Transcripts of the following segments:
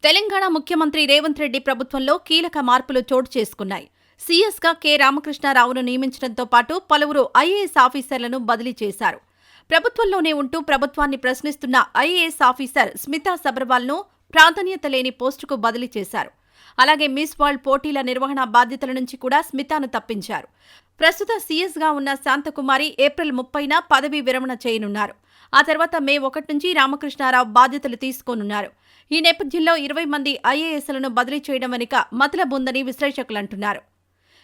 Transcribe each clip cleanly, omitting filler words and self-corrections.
తెలంగాణ ముఖ్యమంత్రి రేవంత్ రెడ్డి ప్రభుత్వంలో కీలక మార్పులు చోటు చేసుకున్నాయి. సీఎస్గా కె. రామకృష్ణారావును నియమించడంతో పాటు పలువురు ఐఏఎస్ ఆఫీసర్లను బదిలీ చేశారు. ప్రభుత్వంలోనే ఉంటూ ప్రభుత్వాన్ని ప్రశ్నిస్తున్న ఐఏఎస్ ఆఫీసర్ స్మితా సబర్వాల్ను ప్రాధాన్యత లేని పోస్టుకు బదిలీ చేశారు. అలాగే మిస్ వరల్డ్ పోటీల నిర్వహణ బాధ్యతల నుంచి కూడా స్మితాను తప్పించారు. ప్రస్తుత సీఎస్గా ఉన్న శాంతకుమారి ఏప్రిల్ 30న పదవీ విరమణ చేయనున్నారు. ఆ తర్వాత మే 1 నుంచి రామకృష్ణారావు బాధ్యతలు తీసుకోనున్నారు. ఈ నేపథ్యంలో 20 మంది ఐఏఎస్లను బదిలీ చేయడం వెనుక మతలబుందని విశ్లేషకులంటున్నారు.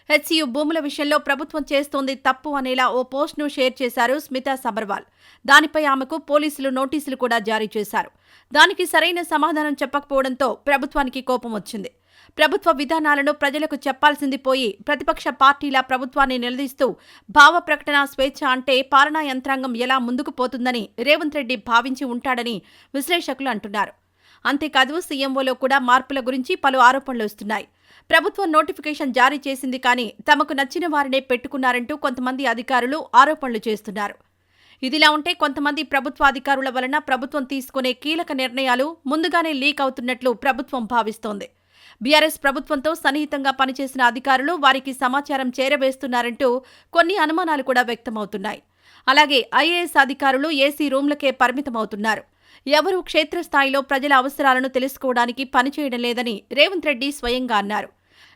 హెచ్సీయూ భూముల విషయంలో ప్రభుత్వం చేస్తోంది తప్పు అనేలా ఓ పోస్ట్ను షేర్ చేశారు స్మితా సబర్వాల్. దానిపై ఆమెకు పోలీసులు నోటీసులు కూడా జారీ చేశారు. దానికి సరైన సమాధానం చెప్పకపోవడంతో ప్రభుత్వానికి కోపం వచ్చింది. ప్రభుత్వ విధానాలను ప్రజలకు చెప్పాల్సింది పోయి ప్రతిపక్ష పార్టీల ప్రభుత్వాన్ని నిలదీస్తూ భావ ప్రకటన స్వేచ్ఛ అంటే పాలనా యంత్రాంగం ఎలా ముందుకు పోతుందని రేవంత్ రెడ్డి భావించి ఉంటాడని విశ్లేషకులు అంటున్నారు. అంతేకాదు సీఎంఓలో కూడా మార్పుల గురించి పలు ఆరోపణలు వస్తున్నాయి. ప్రభుత్వం నోటిఫికేషన్ జారీ చేసింది కానీ తమకు నచ్చిన వారినే పెట్టుకున్నారంటూ కొంతమంది అధికారులు ఆరోపణలు చేస్తున్నారు. ఇదిలా ఉంటే కొంతమంది ప్రభుత్వ అధికారుల వలన ప్రభుత్వం తీసుకునే కీలక నిర్ణయాలు ముందుగానే లీక్ అవుతున్నట్లు ప్రభుత్వం భావిస్తోంది. బీఆర్ఎస్ ప్రభుత్వంతో సన్నిహితంగా పనిచేసిన అధికారులు వారికి సమాచారం చేరవేస్తున్నారంటూ కొన్ని అనుమానాలు కూడా వ్యక్తమవుతున్నాయి. అలాగే ఐఏఎస్ అధికారులు ఏసీ రూమ్లకే పరిమితమవుతున్నారు. ఎవరూ క్షేత్రస్థాయిలో ప్రజల అవసరాలను తెలుసుకోవడానికి పనిచేయడం లేదని రేవంత్ రెడ్డి స్వయంగా అన్నారు.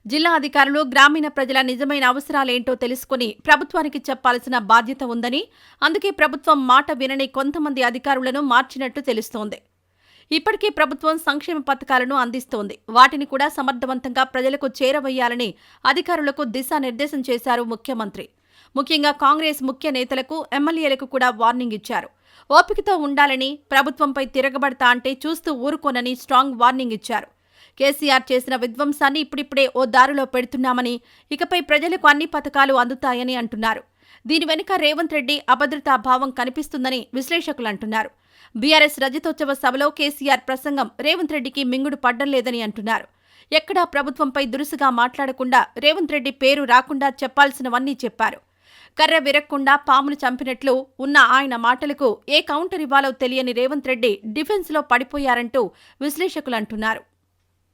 జిల్లా అధికారులు గ్రామీణ ప్రజల నిజమైన అవసరాలేంటో తెలుసుకుని ప్రభుత్వానికి చెప్పాల్సిన బాధ్యత ఉందని, అందుకే ప్రభుత్వం మాట వినని కొంతమంది అధికారులను మార్చినట్టు తెలుస్తోంది. ఇప్పటికే ప్రభుత్వం సంక్షేమ పథకాలను అందిస్తోంది. వాటిని కూడా సమర్థవంతంగా ప్రజలకు చేరవేయాలని అధికారులకు దిశానిర్దేశం చేశారు ముఖ్యమంత్రి. ముఖ్యంగా కాంగ్రెస్ ముఖ్య నేతలకు, ఎమ్మెల్యేలకు కూడా వార్నింగ్ ఇచ్చారు. ఓపికతో ఉండాలని, ప్రభుత్వంపై తిరగబడతా అంటే చూస్తూ ఊరుకోనని స్ట్రాంగ్ వార్నింగ్ ఇచ్చారు. కేసీఆర్ చేసిన విధ్వంసాన్ని ఇప్పుడిప్పుడే ఓ దారిలో పెడుతున్నామని, ఇకపై ప్రజలకు అన్ని పథకాలు అందుతాయని అంటున్నారు. దీని వెనుక రేవంత్ రెడ్డి అభద్రతా భావం కనిపిస్తుందని విశ్లేషకులు అంటున్నారు. బీఆర్ఎస్ రజతోత్సవ సభలో కేసీఆర్ ప్రసంగం రేవంత్ రెడ్డికి మింగుడు పడ్డం లేదని అంటున్నారు. ఎక్కడా ప్రభుత్వంపై దురుసుగా మాట్లాడకుండా రేవంత్ రెడ్డి పేరు రాకుండా చెప్పాల్సినవన్నీ చెప్పారు. కర్ర విరక్కుండా పామును చంపినట్లు ఉన్న ఆయన మాటలకు ఏ కౌంటర్ ఇవ్వాలో తెలియని రేవంత్ రెడ్డి డిఫెన్స్లో పడిపోయారంటూ విశ్లేషకులు అంటున్నారు.